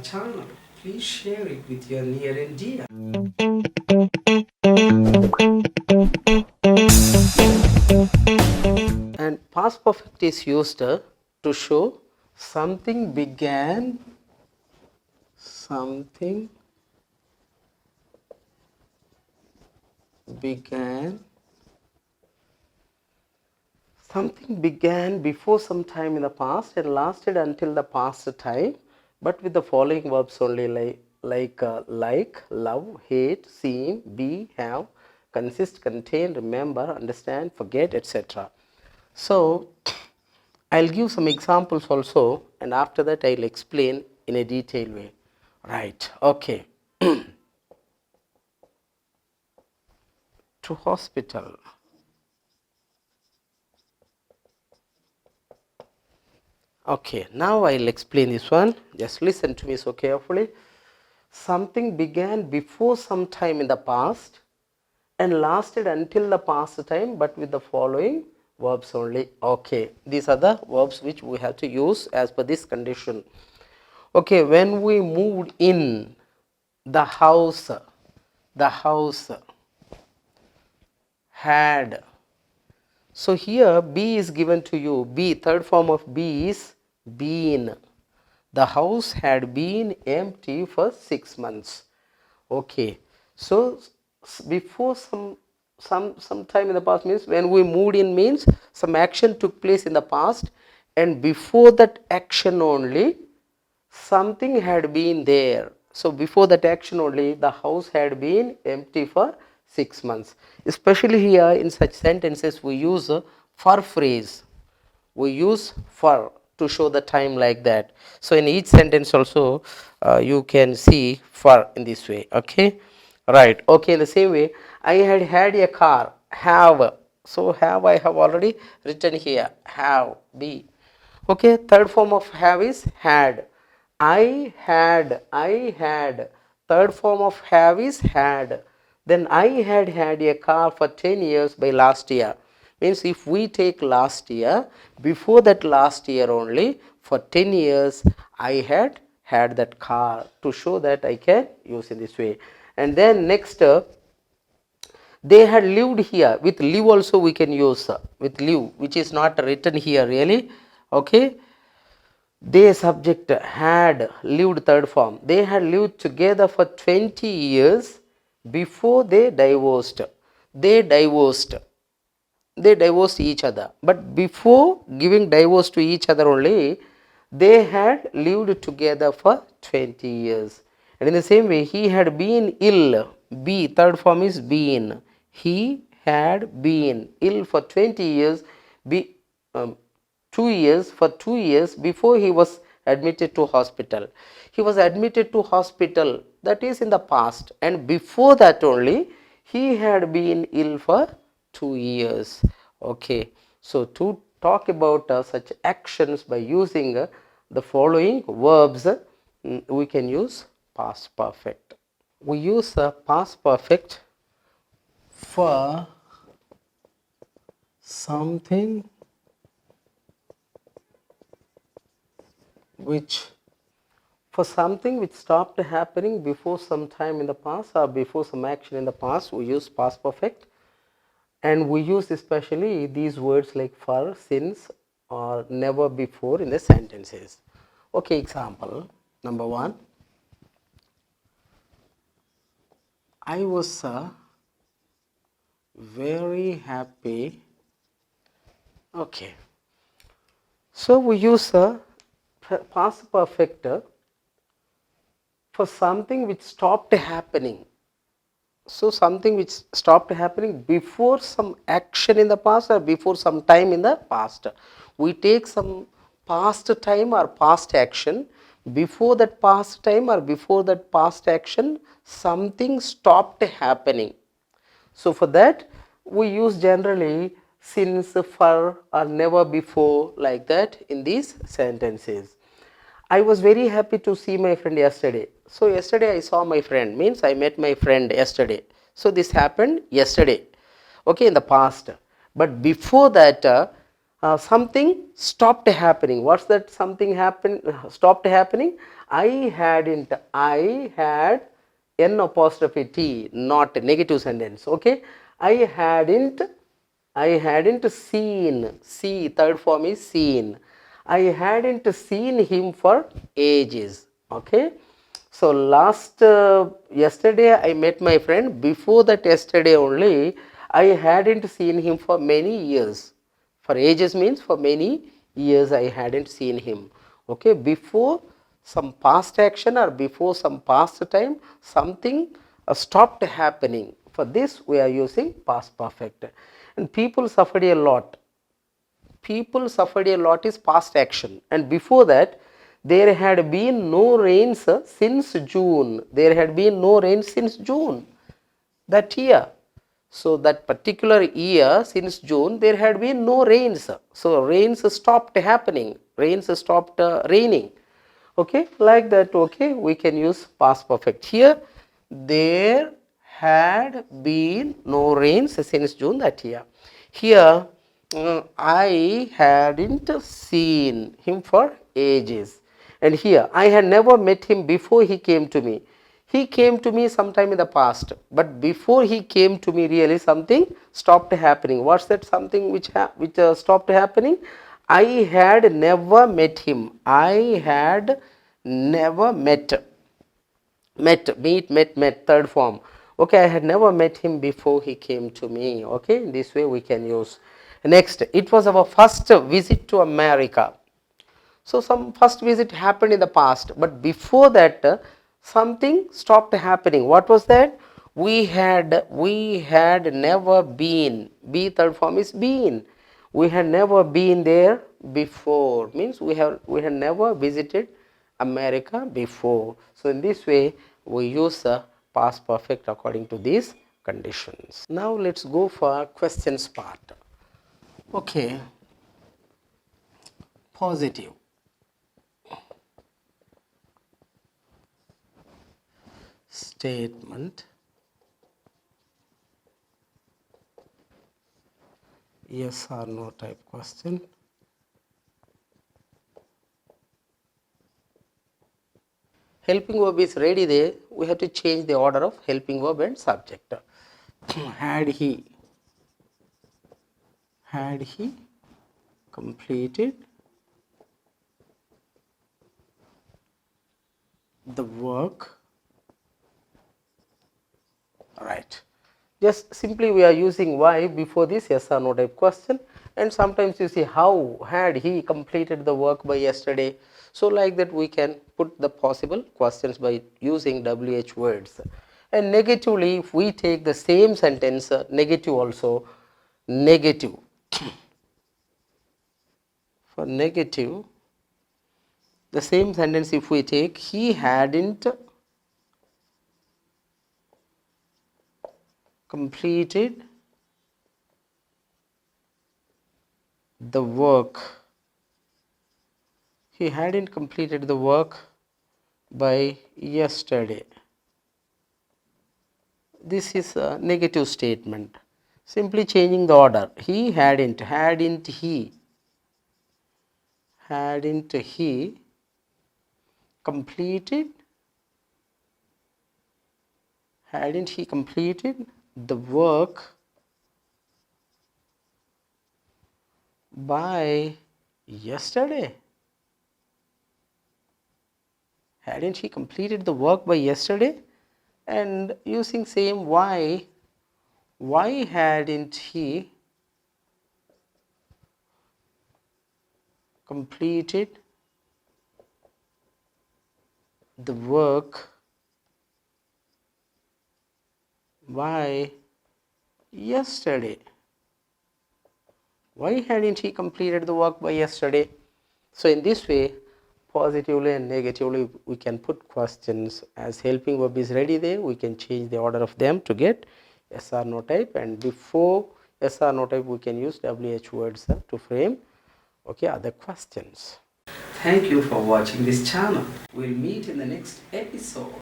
channel. Please share it with your near and dear. And past perfect is used to show something began, something began, something began before some time in the past and lasted until the past time, but with the following verbs only, like, love, hate, seem, be, have, consist, contain, remember, understand, forget, etc. So I'll give some examples also, and after that I'll explain in a detailed way. Right, okay. To hospital. Okay, now I'll explain this one. Just listen to me so carefully. Something began before some time in the past and lasted until the past time, but with the following verbs only. Okay, these are the verbs which we have to use as per this condition. Okay, when we moved in the house had. So here be is given to you. Be, third form of be is been. The house had been empty for 6 months. Okay, so before some time in the past means when we moved in means some action took place in the past, and before that action only something had been there. So before that action only the house had been empty for 6 months. Especially here in such sentences we use a for phrase. We use for to show the time like that. So in each sentence also you can see for in this way. Okay, right. Okay, in the same way I had a car. Have. So have I have already written here. Have, be. Okay, third form of have is had. I had. Third form of have is had. Then I had a car for 10 years by last year. Means if we take last year, before that last year only, for 10 years, I had that car, to show that I can use in this way. And then next, they had lived here. With live also we can use with live, which is not written here really. Okay, they subject had lived, third form. They had lived together for 20 years before they divorced. They divorced. They divorced each other. But before giving divorce to each other only, they had lived together for 20 years. And in the same way, he had been ill. Be, third form is been. He had been ill for 20 years. Be, 2 years, for 2 years before he was admitted to hospital. He was admitted to hospital, that is in the past, and before that only he had been ill for 2 years. Okay, so to talk about such actions by using the following verbs, we can use past perfect. We use past perfect for something which stopped happening before some time in the past or before some action in the past. We use past perfect, and we use especially these words like for, since, or never before in the sentences. Okay, example number 1. I was very happy. Okay, so we use past perfect for something which stopped happening. So something which stopped happening before some action in the past or before some time in the past. We take some past time or past action. Before that past time or before that past action, something stopped happening. So for that we use generally since, for, or never before, like that in these sentences. I was very happy to see my friend yesterday. So yesterday I saw my friend means I met my friend yesterday. So this happened yesterday, okay, in the past. But before that something stopped happening. What's that something stopped happening? I hadn't, I had N apostrophe T, not negative sentence. Okay, I hadn't seen, see, third form is seen. I hadn't seen him for ages. Okay, so yesterday I met my friend. Before that yesterday only, I hadn't seen him for many years. For ages means for many years I hadn't seen him. Okay, before some past action or before some past time, something stopped happening. For this we are using past perfect. And people suffered a lot. People suffered a lot is past action, and before that there had been no rains since June. There had been no rain since June that year. So that particular year since June there had been no rains. So rains stopped happening. Rains stopped raining. Okay, like that. Okay, we can use past perfect here. There had been no rains since June that year. Here I hadn't seen him for ages. And here I had never met him before he came to me. He came to me sometime in the past, but before he came to me, really something stopped happening. What's that something which stopped happening? I had never met him. I had never met. Met, third form. Okay, I had never met him before he came to me. Okay, in this way we can use. Next, it was our first visit to America. So some first visit happened in the past, but before that something stopped happening. What was that? We had never been. Be, third form is been. We had never been there before. Means we had never visited America before. So in this way we use past perfect according to these conditions. Now let's go for questions part. Okay, positive. Statement, yes or no type question. Helping verb is ready there. We have to change the order of helping verb and subject. Had he completed the work, right? Just simply we are using why before this yes or no type question, and sometimes you see how had he completed the work by yesterday. So like that we can put the possible questions by using WH words. And negatively, if we take the same sentence, negative also, negative. For negative, the same sentence if we take, he hadn't completed the work. He hadn't completed the work by yesterday. This is a negative statement. Simply changing the order. He hadn't he completed the work by yesterday? Hadn't he completed the work by yesterday? And using same why hadn't he completed the work by yesterday? Why hadn't he completed the work by yesterday? So in this way, positively and negatively we can put questions. As helping verb is ready there, we can change the order of them to get yes or no type, and before yes or no type we can use WH words to frame other questions. Thank you for watching this channel. We'll meet in the next episode.